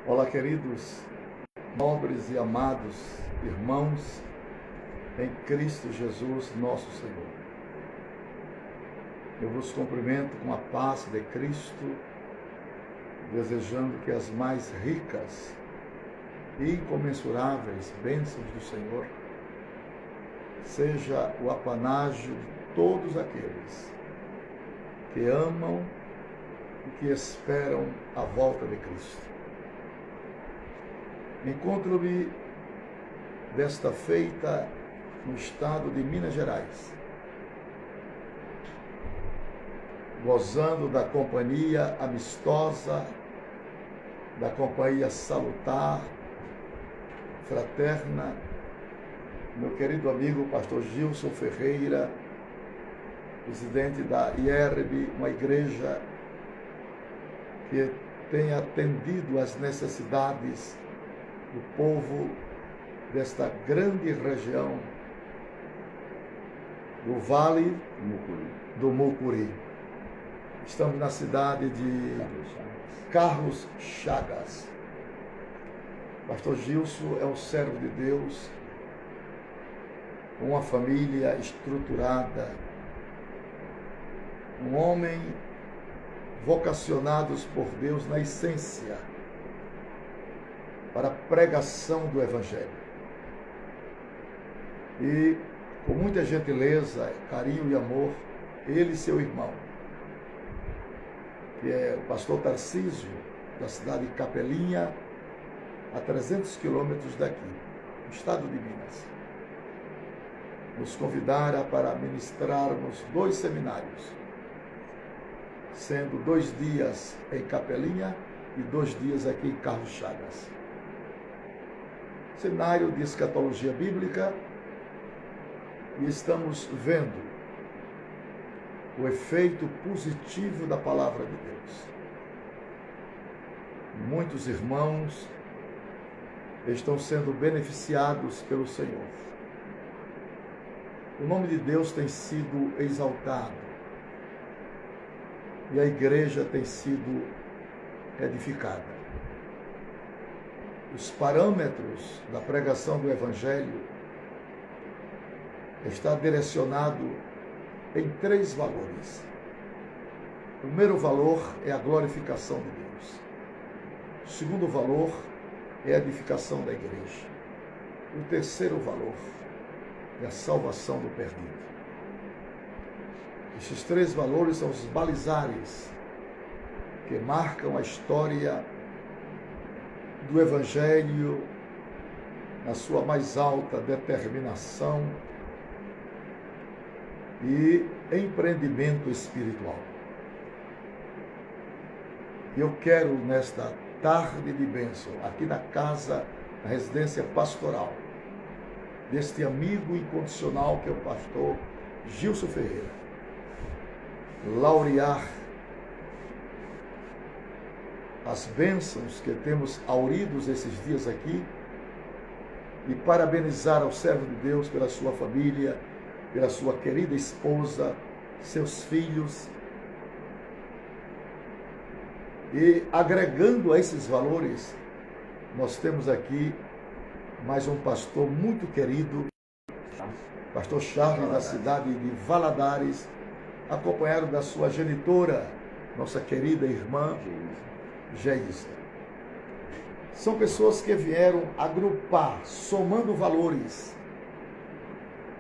Olá, queridos, nobres e amados irmãos em Cristo Jesus, nosso Senhor. Eu vos cumprimento com a paz de Cristo, desejando que as mais ricas e incomensuráveis bênçãos do Senhor seja o apanágio de todos aqueles que amam e que esperam a volta de Cristo. Encontro-me desta feita no estado de Minas Gerais, gozando da companhia amistosa, da companhia salutar, fraterna, meu querido amigo pastor Gilson Ferreira, presidente da IERB, uma igreja que tem atendido às necessidades do povo desta grande região do Vale do Mucuri. Estamos na cidade de Carlos Chagas. Pastor Gilson é um servo de Deus, com uma família estruturada, um homem vocacionados por Deus na essência para a pregação do Evangelho. E com muita gentileza, carinho e amor, ele e seu irmão, que é o pastor Tarcísio, da cidade de Capelinha, a 300 quilômetros daqui, no estado de Minas, nos convidaram para ministrarmos 2 seminários, sendo 2 dias em Capelinha e 2 dias aqui em Carlos Chagas. Seminário de escatologia bíblica, e estamos vendo o efeito positivo da palavra de Deus. Muitos irmãos estão sendo beneficiados pelo Senhor. O nome de Deus tem sido exaltado e a igreja tem sido edificada. Os parâmetros da pregação do Evangelho está direcionado em 3 valores. O primeiro valor é a glorificação de Deus. O segundo valor é a edificação da igreja. O terceiro valor é a salvação do perdido. Esses 3 valores são os balizares que marcam a história do Evangelho na sua mais alta determinação e empreendimento espiritual. Eu quero, nesta tarde de bênção, aqui na casa, na residência pastoral, deste amigo incondicional que é o pastor Gilson Ferreira, laurear as bênçãos que temos auridos esses dias aqui e parabenizar ao servo de Deus pela sua família, pela sua querida esposa, seus filhos, e agregando a esses valores, nós temos aqui mais um pastor muito querido, pastor Charles, da cidade de Valadares, acompanhado da sua genitora, nossa querida irmã Geisa. São pessoas que vieram agrupar, somando valores,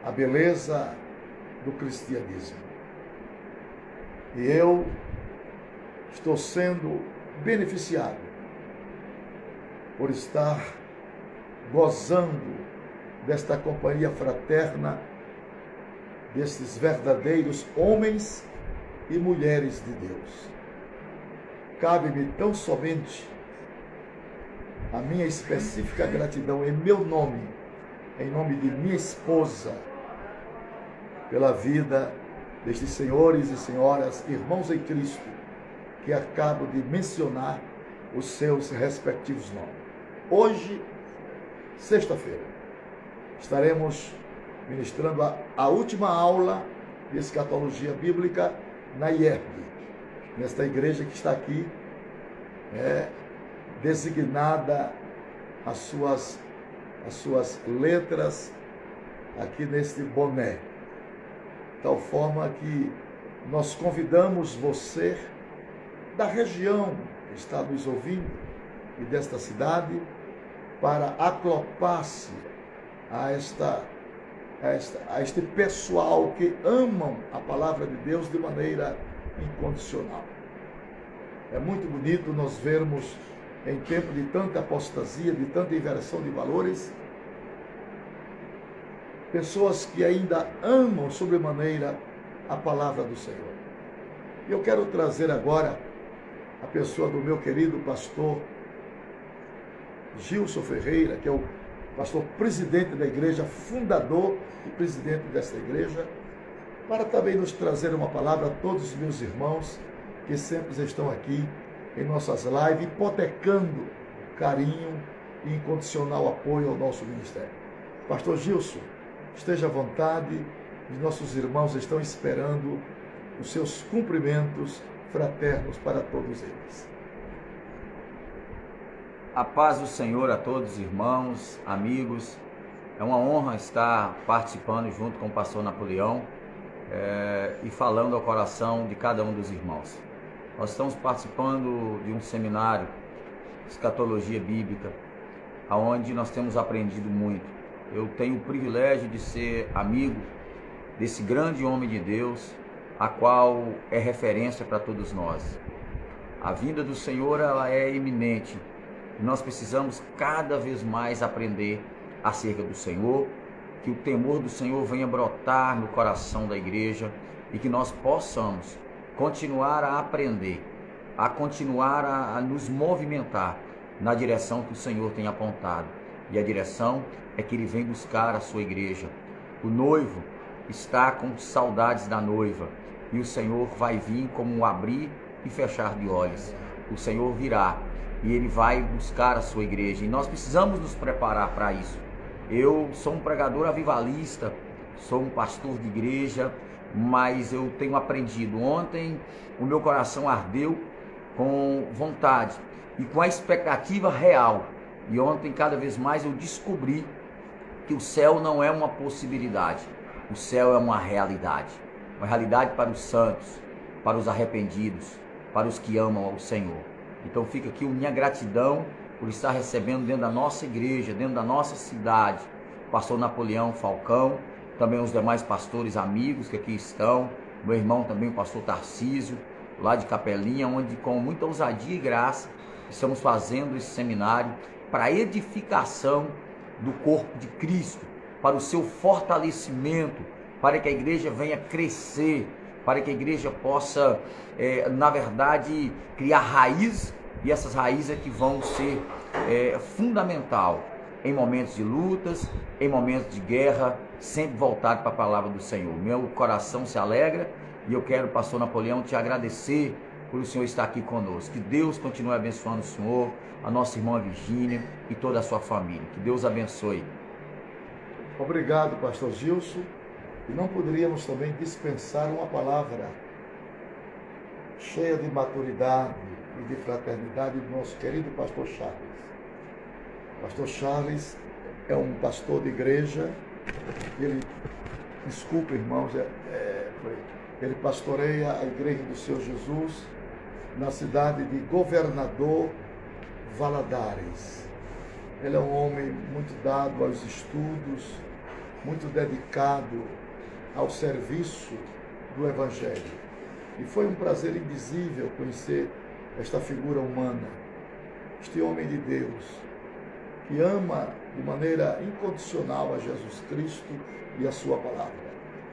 a beleza do cristianismo. E eu estou sendo beneficiado por estar gozando desta companhia fraterna, destes verdadeiros homens e mulheres de Deus. Cabe-me tão somente a minha específica gratidão em meu nome, em nome de minha esposa, pela vida destes senhores e senhoras, irmãos em Cristo, que acabo de mencionar os seus respectivos nomes. Hoje, sexta-feira, estaremos ministrando a última aula de escatologia bíblica na IERB, nesta igreja que está aqui, designada as suas letras aqui neste boné. De tal forma que nós convidamos você da região que está nos ouvindo e desta cidade para aclopar-se a este pessoal que amam a palavra de Deus de maneira incondicional. É muito bonito nós vermos, em tempo de tanta apostasia, de tanta inversão de valores, pessoas que ainda amam sobremaneira a palavra do Senhor. E eu quero trazer agora a pessoa do meu querido pastor Gilson Ferreira, que é o pastor presidente da igreja, fundador e presidente desta igreja, para também nos trazer uma palavra a todos os meus irmãos que sempre estão aqui em nossas lives, hipotecando carinho e incondicional apoio ao nosso ministério. Pastor Gilson, esteja à vontade, os nossos irmãos estão esperando os seus cumprimentos fraternos para todos eles. A paz do Senhor a todos, irmãos, amigos. É uma honra estar participando junto com o pastor Napoleão e falando ao coração de cada um dos irmãos. Nós estamos participando de um seminário de escatologia bíblica, onde nós temos aprendido muito. Eu tenho o privilégio de ser amigo desse grande homem de Deus, a qual é referência para todos nós. A vinda do Senhor, ela é iminente. Nós precisamos cada vez mais aprender acerca do Senhor, que o temor do Senhor venha brotar no coração da igreja e que nós possamos continuar a aprender, a continuar a nos movimentar na direção que o Senhor tem apontado. E a direção é que Ele vem buscar a sua igreja. O noivo está com saudades da noiva e o Senhor vai vir como um abrir e fechar de olhos. O Senhor virá e Ele vai buscar a sua igreja e nós precisamos nos preparar para isso. Eu sou um pregador avivalista, sou um pastor de igreja, mas eu tenho aprendido. Ontem o meu coração ardeu com vontade e com a expectativa real. E ontem cada vez mais eu descobri que o céu não é uma possibilidade, o céu é uma realidade para os santos, para os arrependidos, para os que amam ao Senhor. Então fica aqui a minha gratidão por estar recebendo dentro da nossa igreja, dentro da nossa cidade, o pastor Napoleão Falcão, também os demais pastores amigos que aqui estão, meu irmão também, o pastor Tarcísio, lá de Capelinha, onde com muita ousadia e graça estamos fazendo esse seminário para a edificação do corpo de Cristo, para o seu fortalecimento, para que a igreja venha crescer, para que a igreja possa, na verdade, criar raiz, e essas raízes é que vão ser fundamental em momentos de lutas, em momentos de guerra, sempre voltado para a palavra do Senhor. Meu coração se alegra e eu quero, pastor Napoleão, te agradecer por o Senhor estar aqui conosco. Que Deus continue abençoando o Senhor, a nossa irmã Virgínia e toda a sua família. Que Deus abençoe. Obrigado, pastor Gilson. E não poderíamos também dispensar uma palavra cheia de maturidade e de fraternidade do nosso querido pastor Charles. Pastor Charles é um pastor de igreja. Ele, desculpa, irmãos, ele pastoreia a igreja do Senhor Jesus na cidade de Governador Valadares. Ele é um homem muito dado aos estudos, muito dedicado ao serviço do Evangelho. E foi um prazer indizível conhecer esta figura humana, este homem de Deus, que ama de maneira incondicional a Jesus Cristo e a sua palavra.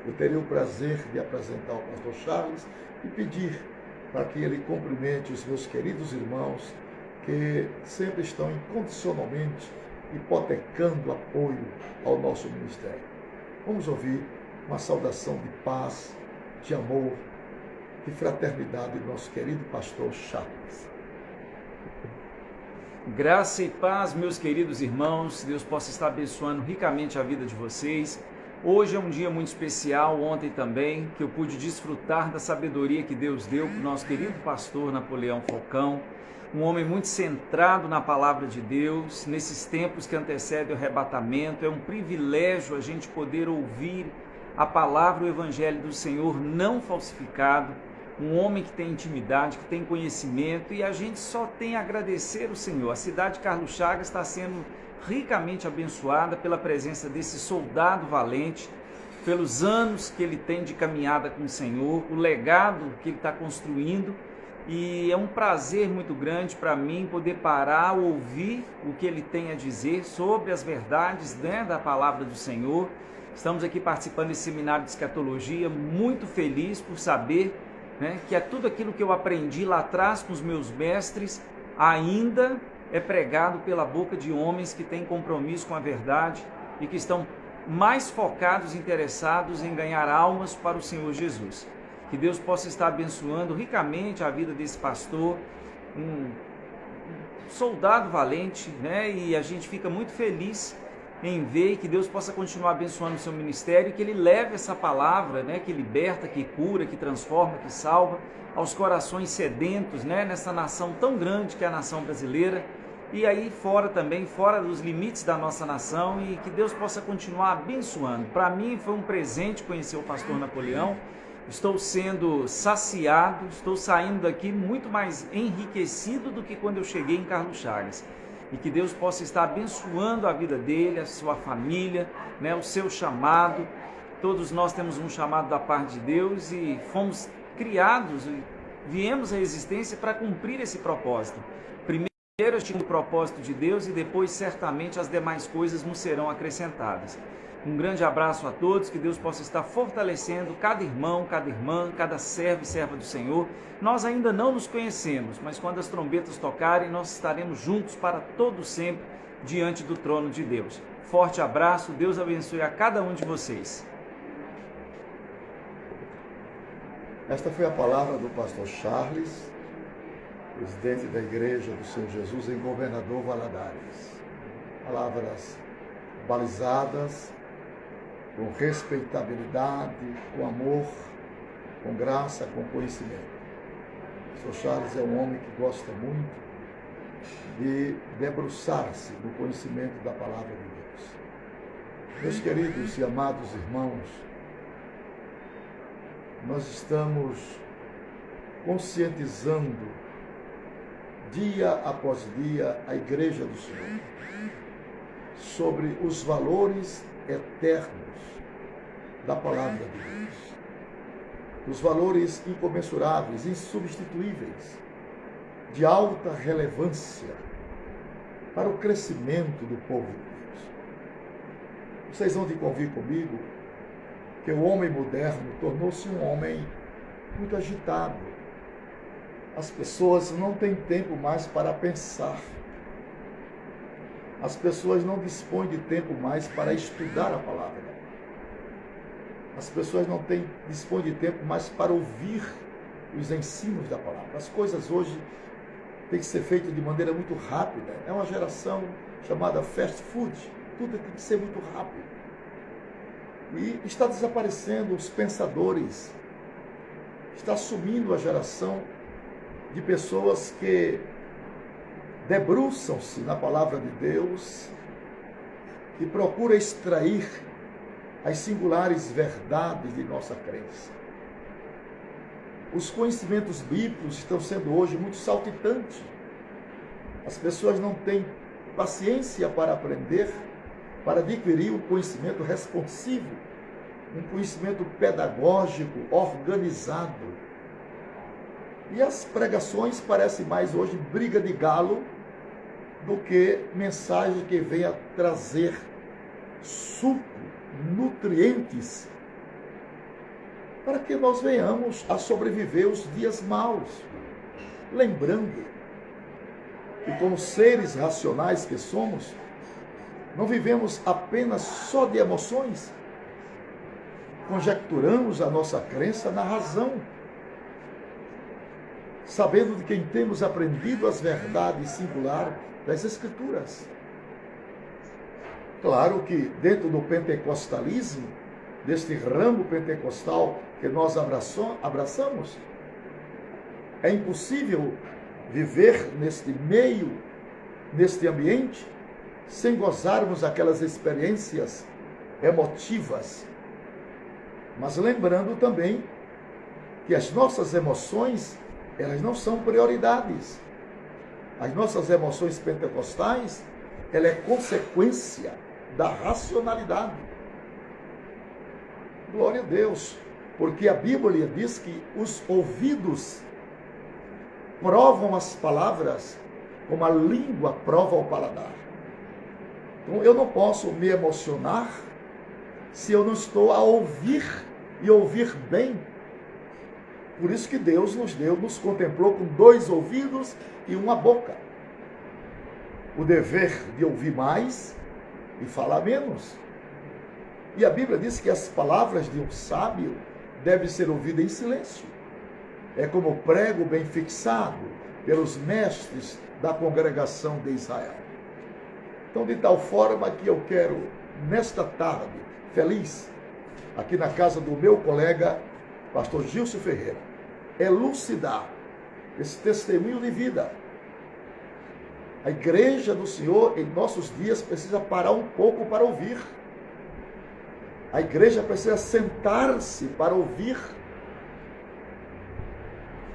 Eu teria o prazer de apresentar o pastor Charles e pedir para que ele cumprimente os meus queridos irmãos que sempre estão incondicionalmente hipotecando apoio ao nosso ministério. Vamos ouvir uma saudação de paz, de amor, de fraternidade do nosso querido pastor Charles. Graça e paz, meus queridos irmãos, Deus possa estar abençoando ricamente a vida de vocês. Hoje é um dia muito especial, ontem também, que eu pude desfrutar da sabedoria que Deus deu para o nosso querido pastor Napoleão Falcão, um homem muito centrado na palavra de Deus, nesses tempos que antecedem o arrebatamento. É um privilégio a gente poder ouvir a palavra, o evangelho do Senhor não falsificado, um homem que tem intimidade, que tem conhecimento, e a gente só tem a agradecer o Senhor. A cidade de Carlos Chagas está sendo ricamente abençoada pela presença desse soldado valente, pelos anos que ele tem de caminhada com o Senhor, o legado que ele está construindo, e é um prazer muito grande para mim poder parar, ouvir o que ele tem a dizer sobre as verdades, né, da palavra do Senhor. Estamos aqui participando desse seminário de escatologia, muito feliz por saber, né, que é tudo aquilo que eu aprendi lá atrás com os meus mestres ainda é pregado pela boca de homens que têm compromisso com a verdade e que estão mais focados e interessados em ganhar almas para o Senhor Jesus. Que Deus possa estar abençoando ricamente a vida desse pastor, um soldado valente, né? E a gente fica muito feliz em ver que Deus possa continuar abençoando o seu ministério e que ele leve essa palavra, né, que liberta, que cura, que transforma, que salva, aos corações sedentos, né, nessa nação tão grande que é a nação brasileira, e aí fora também, fora dos limites da nossa nação, e que Deus possa continuar abençoando. Para mim foi um presente conhecer o pastor Napoleão, estou sendo saciado, estou saindo daqui muito mais enriquecido do que quando eu cheguei em Carlos Chagas. E que Deus possa estar abençoando a vida dele, a sua família, né, o seu chamado. Todos nós temos um chamado da parte de Deus e fomos criados, viemos à existência para cumprir esse propósito. Primeiro o propósito de Deus e depois certamente as demais coisas nos serão acrescentadas. Um grande abraço a todos, que Deus possa estar fortalecendo cada irmão, cada irmã, cada servo e serva do Senhor. Nós ainda não nos conhecemos, mas quando as trombetas tocarem, nós estaremos juntos para todo sempre diante do trono de Deus. Forte abraço, Deus abençoe a cada um de vocês. Esta foi a palavra do pastor Charles, presidente da Igreja do Senhor Jesus em Governador Valadares. Palavras balizadas, com respeitabilidade, com amor, com graça, com conhecimento. O pastor Charles é um homem que gosta muito de debruçar-se no conhecimento da palavra de Deus. Meus queridos e amados irmãos, nós estamos conscientizando dia após dia a Igreja do Senhor sobre os valores eternos da palavra de Deus, os valores incomensuráveis, insubstituíveis, de alta relevância para o crescimento do povo de Deus. Vocês vão de convir comigo que o homem moderno tornou-se um homem muito agitado. As pessoas não têm tempo mais para pensar. As pessoas não dispõem de tempo mais para estudar a palavra. As pessoas não dispõem de tempo mais para ouvir os ensinos da palavra. As coisas hoje têm que ser feitas de maneira muito rápida. É uma geração chamada fast food. Tudo tem que ser muito rápido. E está desaparecendo os pensadores. Está sumindo a geração de pessoas que debruçam-se na palavra de Deus e procuram extrair as singulares verdades de nossa crença. Os conhecimentos bíblicos estão sendo hoje muito saltitantes. As pessoas não têm paciência para aprender, para adquirir um conhecimento responsivo, um conhecimento pedagógico, organizado. E as pregações parecem mais hoje briga de galo do que mensagem que venha trazer suco, nutrientes, para que nós venhamos a sobreviver os dias maus. Lembrando que, como seres racionais que somos, não vivemos apenas só de emoções, conjecturamos a nossa crença na razão, sabendo de quem temos aprendido as verdades singulares das Escrituras. Claro que dentro do pentecostalismo deste ramo pentecostal que nós abraçamos. É impossível viver neste meio, neste ambiente, sem gozarmos aquelas experiências emotivas. Mas lembrando também que as nossas emoções, elas não são prioridades. As nossas emoções pentecostais, ela é consequência da racionalidade. Glória a Deus, porque a Bíblia diz que os ouvidos provam as palavras como a língua prova o paladar. Então eu não posso me emocionar se eu não estou a ouvir e ouvir bem. Por isso que Deus nos contemplou com 2 ouvidos e uma boca. O dever de ouvir mais e falar menos. E a Bíblia diz que as palavras de um sábio devem ser ouvidas em silêncio. É como o prego bem fixado pelos mestres da congregação de Israel. Então, de tal forma que eu quero, nesta tarde, feliz, aqui na casa do meu colega, pastor Gilson Ferreira, elucidar esse testemunho de vida. A igreja do Senhor, em nossos dias, precisa parar um pouco para ouvir. A igreja precisa sentar-se para ouvir.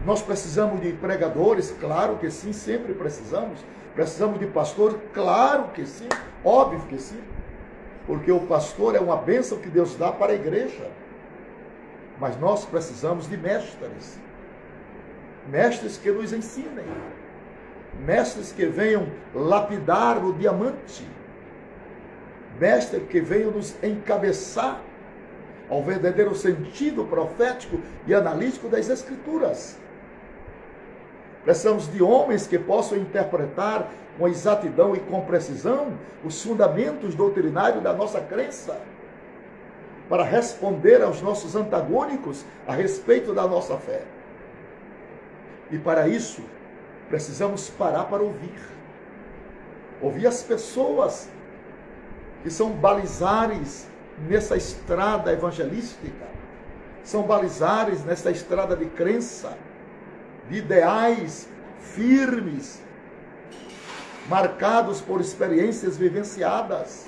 Nós precisamos de pregadores, claro que sim, sempre precisamos. Precisamos de pastor, claro que sim, óbvio que sim. Porque o pastor é uma bênção que Deus dá para a igreja. Mas nós precisamos de mestres. Mestres que nos ensinem. Mestres que venham lapidar o diamante. Mestres que venham nos encabeçar ao verdadeiro sentido profético e analítico das Escrituras. Precisamos de homens que possam interpretar com exatidão e com precisão os fundamentos doutrinários da nossa crença, para responder aos nossos antagônicos a respeito da nossa fé. E para isso, precisamos parar para ouvir. Ouvir as pessoas que são balizares nessa estrada evangelística, são balizares nessa estrada de crença, de ideais firmes, marcados por experiências vivenciadas.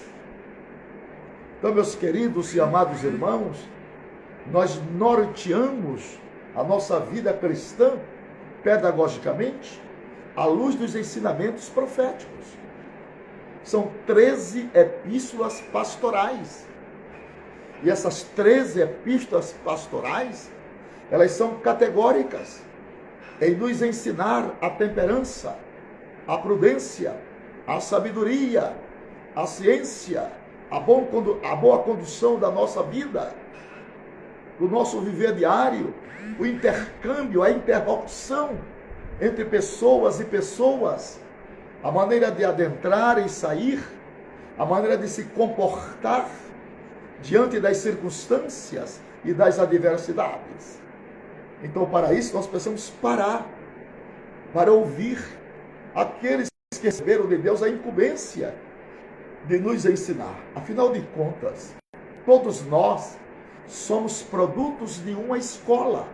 Então, meus queridos e amados irmãos, nós norteamos a nossa vida cristã, pedagogicamente, à luz dos ensinamentos proféticos. São 13 epístolas pastorais. E essas 13 epístolas pastorais, elas são categóricas em nos ensinar a temperança, a prudência, a sabedoria, a ciência, a boa condução da nossa vida, do nosso viver diário, o intercâmbio, a interrupção entre pessoas e pessoas, a maneira de adentrar e sair, a maneira de se comportar diante das circunstâncias e das adversidades. Então, para isso, nós precisamos parar para ouvir aqueles que receberam de Deus a incumbência de nos ensinar. Afinal de contas, todos nós somos produtos de uma escola.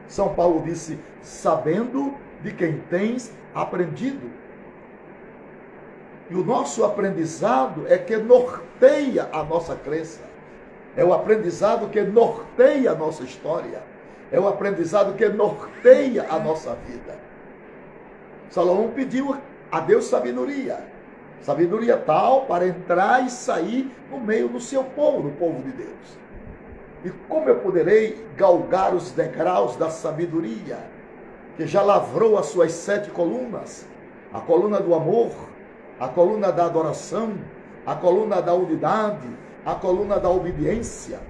São Paulo disse, sabendo de quem tens aprendido. E o nosso aprendizado é que norteia a nossa crença. É o aprendizado que norteia a nossa história. É o aprendizado que norteia a nossa vida. Salomão pediu a Deus sabedoria. Sabedoria tal para entrar e sair no meio do seu povo, do povo de Deus. E como eu poderei galgar os degraus da sabedoria, que já lavrou as suas 7 colunas? A coluna do amor, a coluna da adoração, a coluna da unidade, a coluna da obediência,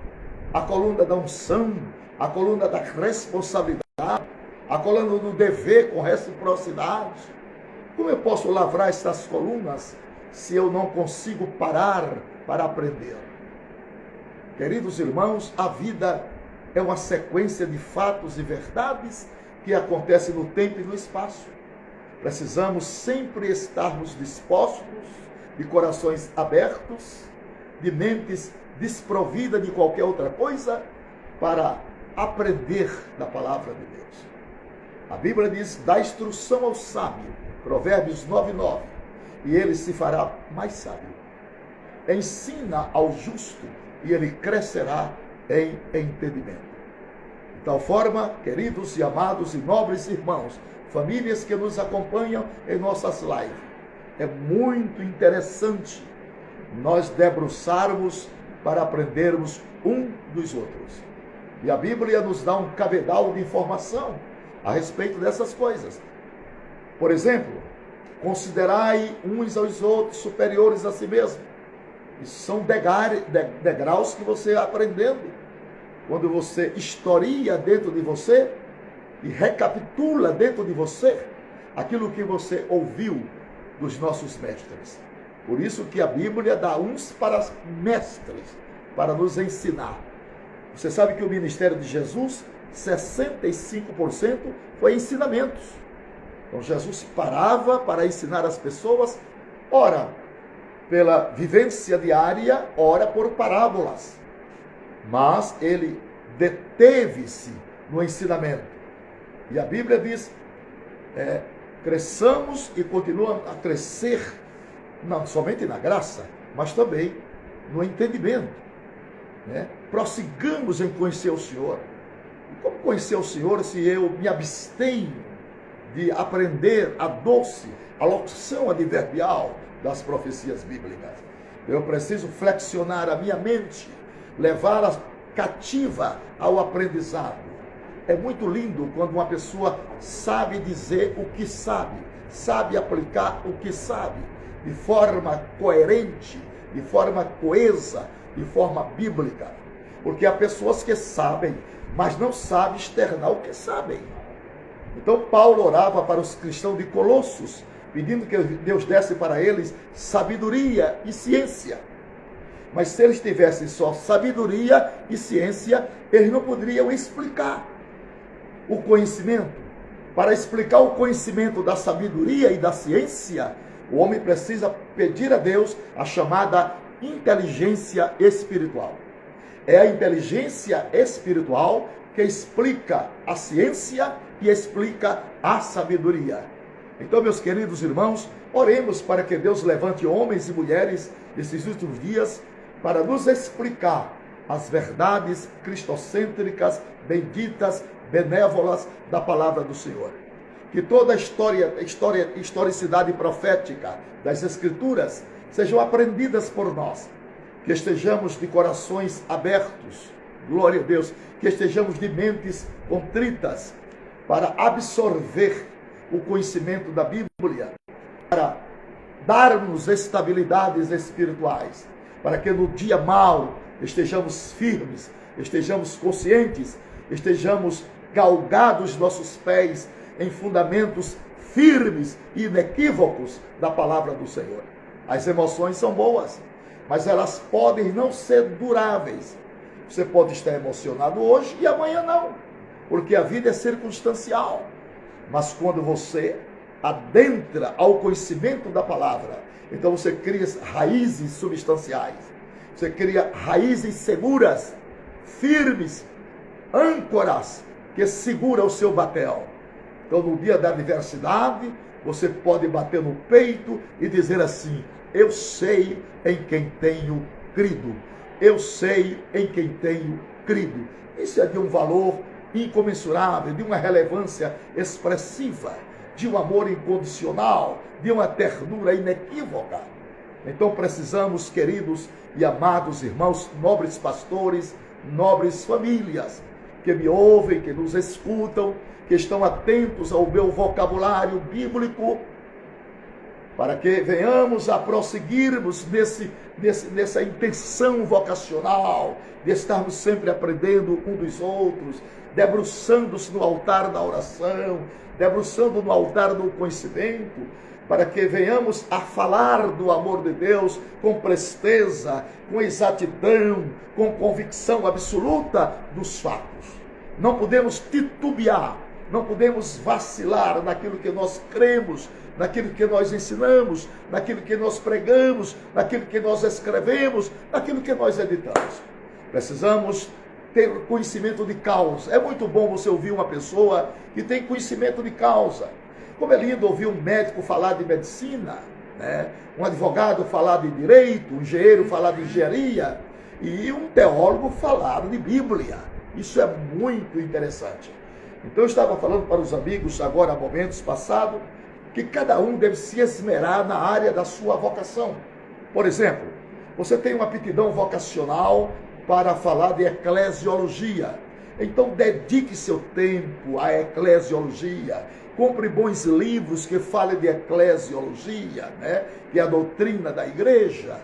a coluna da unção, a coluna da responsabilidade, a coluna do dever com reciprocidade. Como eu posso lavrar essas colunas se eu não consigo parar para aprender? Queridos irmãos, a vida é uma sequência de fatos e verdades que acontecem no tempo e no espaço. Precisamos sempre estarmos dispostos, de corações abertos, de mentes desprovida de qualquer outra coisa, para aprender da palavra de Deus. A Bíblia diz: dá instrução ao sábio, Provérbios 9:9, e ele se fará mais sábio. Ensina ao justo, e ele crescerá em entendimento. De tal forma, queridos e amados e nobres irmãos, famílias que nos acompanham em nossas lives, é muito interessante nós debruçarmos para aprendermos um dos outros. E a Bíblia nos dá um cabedal de informação a respeito dessas coisas. Por exemplo, considerai uns aos outros superiores a si mesmo. Isso são degraus que você vai aprendendo. Quando você historia dentro de você e recapitula dentro de você aquilo que você ouviu dos nossos mestres. Por isso que a Bíblia dá uns para mestres, para nos ensinar. Você sabe que o ministério de Jesus, 65% foi ensinamentos. Então Jesus parava para ensinar as pessoas, ora pela vivência diária, ora por parábolas. Mas ele deteve-se no ensinamento. E a Bíblia diz, cresçamos e continuamos a crescer, não somente na graça, mas também no entendimento. Prossigamos em conhecer o Senhor. E como conhecer o Senhor se eu me abstenho de aprender a doce, a locução adverbial das profecias bíblicas? Eu preciso flexionar a minha mente, levá-la cativa ao aprendizado. É muito lindo quando uma pessoa sabe dizer o que sabe aplicar o que sabe, de forma coerente, de forma coesa, de forma bíblica. Porque há pessoas que sabem, mas não sabem externar o que sabem. Então Paulo orava para os cristãos de Colossos, pedindo que Deus desse para eles sabedoria e ciência. Mas se eles tivessem só sabedoria e ciência, eles não poderiam explicar o conhecimento. Para explicar o conhecimento da sabedoria e da ciência, o homem precisa pedir a Deus a chamada inteligência espiritual. É a inteligência espiritual que explica a ciência e explica a sabedoria. Então, meus queridos irmãos, oremos para que Deus levante homens e mulheres nesses últimos dias para nos explicar as verdades cristocêntricas, benditas, benévolas da palavra do Senhor. Que toda a historicidade profética das Escrituras sejam aprendidas por nós. Que estejamos de corações abertos, glória a Deus, que estejamos de mentes contritas para absorver o conhecimento da Bíblia, para dar-nos estabilidades espirituais, para que no dia mau estejamos firmes, estejamos conscientes, estejamos galgados nossos pés em fundamentos firmes e inequívocos da palavra do Senhor. As emoções são boas, mas elas podem não ser duráveis. Você pode estar emocionado hoje e amanhã não, porque a vida é circunstancial. Mas quando você adentra ao conhecimento da palavra, então você cria raízes substanciais, você cria raízes seguras, firmes, âncoras que seguram o seu batel. Então, no dia da adversidade, você pode bater no peito e dizer assim: eu sei em quem tenho crido. Eu sei em quem tenho crido. Isso é de um valor incomensurável, de uma relevância expressiva, de um amor incondicional, de uma ternura inequívoca. Então precisamos, queridos e amados irmãos, nobres pastores, nobres famílias, que me ouvem, que nos escutam, que estão atentos ao meu vocabulário bíblico, para que venhamos a prosseguirmos nessa intenção vocacional, de estarmos sempre aprendendo um dos outros, debruçando-se no altar da oração, debruçando no altar do conhecimento, para que venhamos a falar do amor de Deus com presteza, com exatidão, com convicção absoluta dos fatos. Não podemos titubear não podemos vacilar naquilo que nós cremos, naquilo que nós ensinamos, naquilo que nós pregamos, naquilo que nós escrevemos, naquilo que nós editamos. Precisamos ter conhecimento de causa. É muito bom você ouvir uma pessoa que tem conhecimento de causa. Como é lindo ouvir um médico falar de medicina, né? Um advogado falar de direito, um engenheiro falar de engenharia e um teólogo falar de Bíblia. Isso é muito interessante. Então eu estava falando para os amigos agora, há momentos passados, que cada um deve se esmerar na área da sua vocação. Por exemplo, você tem uma aptidão vocacional para falar de eclesiologia. Então dedique seu tempo à eclesiologia. Compre bons livros que falem de eclesiologia, né? Que é a doutrina da igreja.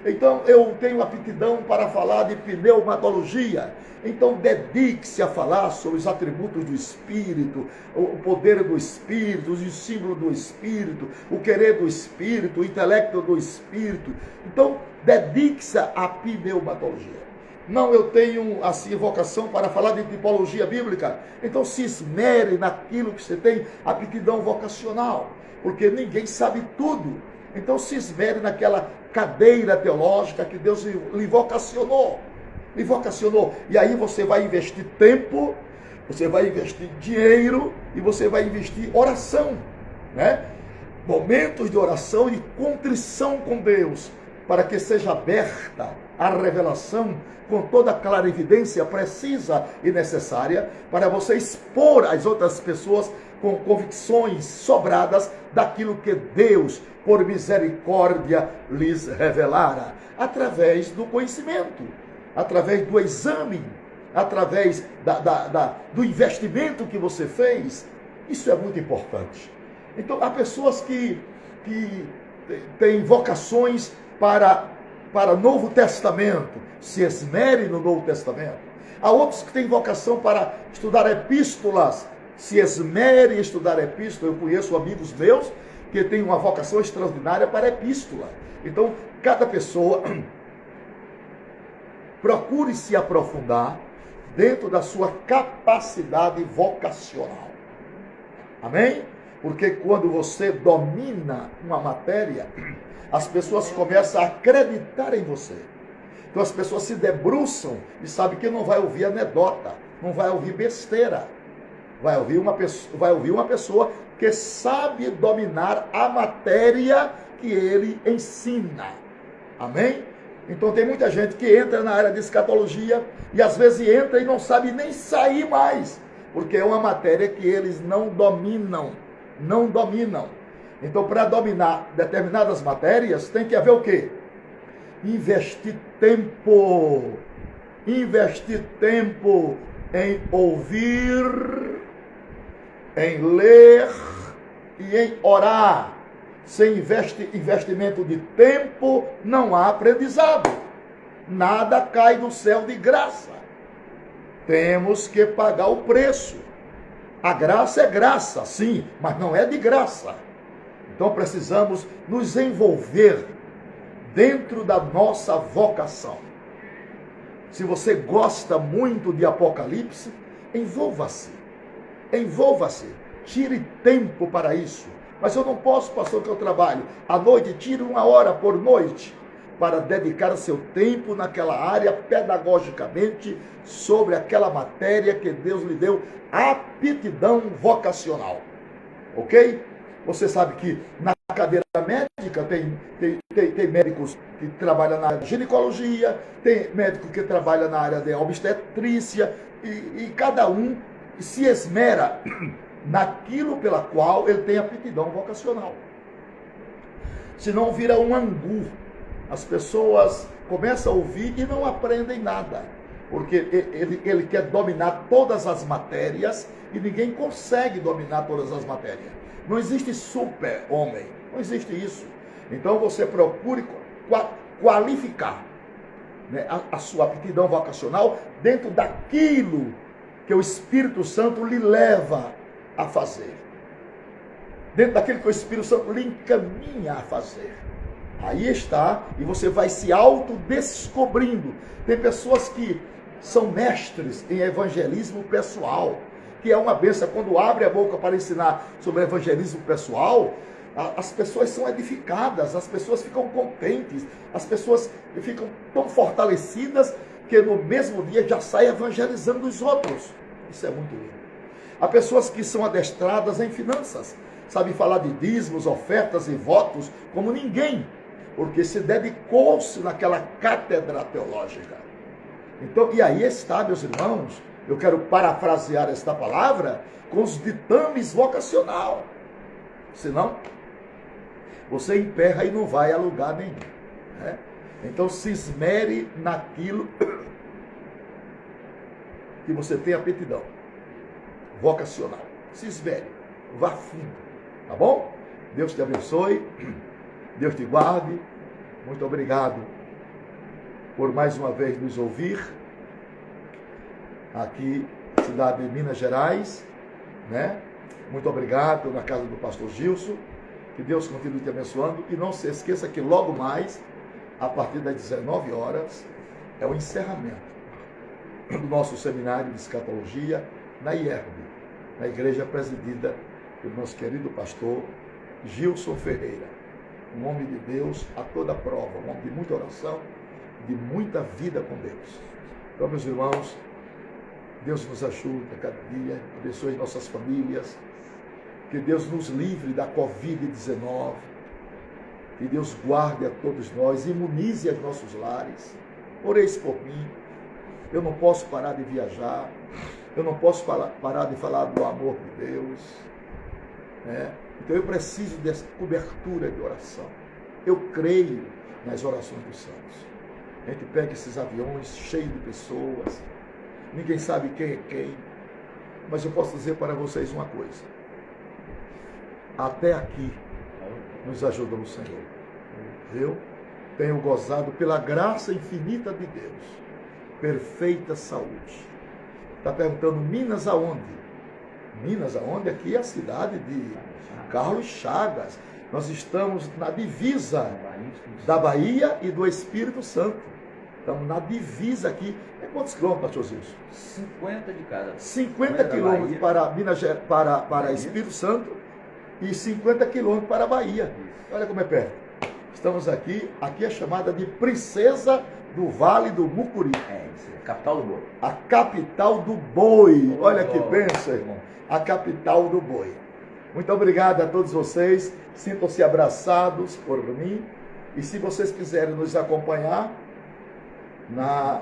Então eu tenho aptidão para falar de pneumatologia. Então dedique-se a falar sobre os atributos do Espírito, o poder do Espírito, os símbolos do Espírito, o querer do Espírito, o intelecto do Espírito. Então dedique-se à pneumatologia. Não, eu tenho assim vocação para falar de tipologia bíblica. Então se esmere naquilo que você tem aptidão vocacional, porque ninguém sabe tudo. Então se esmere naquela cadeira teológica que Deus lhe vocacionou. Lhe vocacionou. E aí você vai investir tempo, você vai investir dinheiro e você vai investir oração, né? Momentos de oração e contrição com Deus, para que seja aberta a revelação com toda a clarividência precisa e necessária para você expor às outras pessoas com convicções sobradas daquilo que Deus, por misericórdia, lhes revelara, através do conhecimento, através do exame, através do investimento que você fez. Isso é muito importante. Então, há pessoas que têm vocações para Novo Testamento, se esmere no Novo Testamento. Há outros que têm vocação para estudar epístolas, se esmere em estudar epístola. Eu conheço amigos meus que têm uma vocação extraordinária para epístola. Então, cada pessoa procure se aprofundar dentro da sua capacidade vocacional. Amém? Porque quando você domina uma matéria, as pessoas começam a acreditar em você. Então as pessoas se debruçam e sabem que não vai ouvir anedota, não vai ouvir besteira. Vai ouvir uma pessoa que sabe dominar a matéria que ele ensina. Amém? Então tem muita gente que entra na área de escatologia e às vezes entra e não sabe nem sair mais, porque é uma matéria que eles não dominam. Não dominam. Então, para dominar determinadas matérias, tem que haver o quê? Investir tempo. Investir tempo em ouvir, em ler e em orar. Sem investimento de tempo, não há aprendizado. Nada cai do céu de graça. Temos que pagar o preço. A graça é graça, sim, mas não é de graça. Então precisamos nos envolver dentro da nossa vocação. Se você gosta muito de Apocalipse, envolva-se. Envolva-se. Tire tempo para isso. Mas eu não posso, pastor, que eu trabalho à noite. Tire 1 hora por noite para dedicar seu tempo naquela área pedagogicamente sobre aquela matéria que Deus lhe deu aptidão vocacional. Ok? Você sabe que na cadeira médica tem médicos que trabalham na área de ginecologia, tem médico que trabalha na área de obstetrícia, e cada um se esmera naquilo pela qual ele tem aptidão vocacional. Senão vira um angu. As pessoas começam a ouvir e não aprendem nada, porque ele quer dominar todas as matérias e ninguém consegue dominar todas as matérias. Não existe super-homem, não existe isso. Então você procure qualificar, né, a sua aptidão vocacional dentro daquilo que o Espírito Santo lhe leva a fazer. Dentro daquilo que o Espírito Santo lhe encaminha a fazer. Aí está, e você vai se autodescobrindo. Tem pessoas que são mestres em evangelismo pessoal, que é uma bênção. Quando abre a boca para ensinar sobre evangelismo pessoal, as pessoas são edificadas, as pessoas ficam contentes, as pessoas ficam tão fortalecidas que no mesmo dia já saem evangelizando os outros. Isso é muito lindo. Há pessoas que são adestradas em finanças, sabem falar de dízimos, ofertas e votos como ninguém, porque se dedicou-se naquela cátedra teológica. Então, e aí está, meus irmãos, eu quero parafrasear esta palavra com os ditames vocacional. Senão, você emperra e não vai a lugar nenhum. Né? Então, se esmere naquilo que você tem aptidão vocacional. Se esmere, vá fundo, tá bom? Deus te abençoe, Deus te guarde. Muito obrigado por mais uma vez nos ouvir aqui, cidade de Minas Gerais, né? Muito obrigado na casa do pastor Gilson. Que Deus continue te abençoando. E não se esqueça que logo mais, a partir das 19 horas, é o encerramento do nosso seminário de escatologia na IERB, na igreja presidida pelo nosso querido pastor Gilson Ferreira. Um homem de Deus a toda prova, um homem de muita oração, de muita vida com Deus. Então, meus irmãos, Deus nos ajude a cada dia, abençoe nossas famílias, que Deus nos livre da Covid-19, que Deus guarde a todos nós, imunize os nossos lares. Oreis por mim. Eu não posso parar de viajar, eu não posso parar de falar do amor de Deus, né? Então eu preciso dessa cobertura de oração. Eu creio nas orações dos santos. A gente pega esses aviões cheios de pessoas, ninguém sabe quem é quem, mas eu posso dizer para vocês uma coisa: até aqui nos ajudou o Senhor. Eu tenho gozado pela graça infinita de Deus, perfeita saúde. Está perguntando Minas aonde? Minas aonde? Aqui é a cidade de Carlos Chagas. Nós estamos na divisa da Bahia e do Espírito Santo. Estamos na divisa aqui. É quantos quilômetros, pastor Gilson? 50 de cada. 50 quilômetros para Minas para Espírito Santo e 50 quilômetros para a Bahia. Olha como é perto. Estamos aqui é chamada de Princesa do Vale do Mucuri. Capital do Boi. A capital do boi. Olha que bênção, irmão. A capital do boi. Muito obrigado a todos vocês. Sintam-se abraçados por mim. E se vocês quiserem nos acompanhar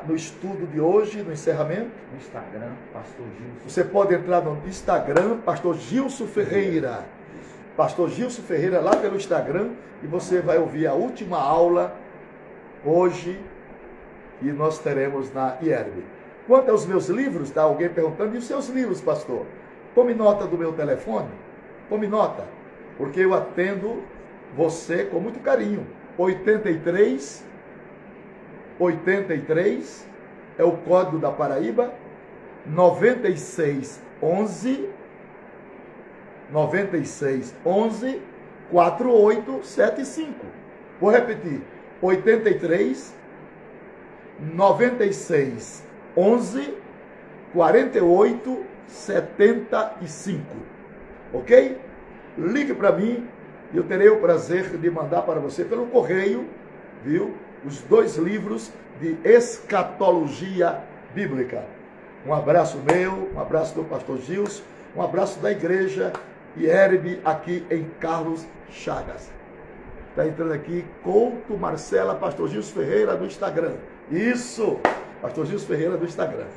no estudo de hoje, no encerramento, No Instagram, Pastor Gilson. você pode entrar no Instagram, Pastor Gilson Ferreira. Pastor Gilson Ferreira, lá pelo Instagram, e você vai ouvir a última aula hoje que nós teremos na IERB. Quanto aos meus livros, está alguém perguntando, e os seus livros, pastor? Tome nota do meu telefone, tome nota, porque eu atendo você com muito carinho. 83 é o código da Paraíba, 9611 4875. Vou repetir: 83 96 11 48 75. Ok? Ligue para mim e eu terei o prazer de mandar para você pelo correio, viu? Os 2 livros de escatologia bíblica. Um abraço meu, um abraço do pastor Gilson, um abraço da igreja IERB aqui em Carlos Chagas. Está entrando aqui Couto Marcela, pastor Gilson Ferreira do Instagram. Isso, pastor Gilson Ferreira do Instagram.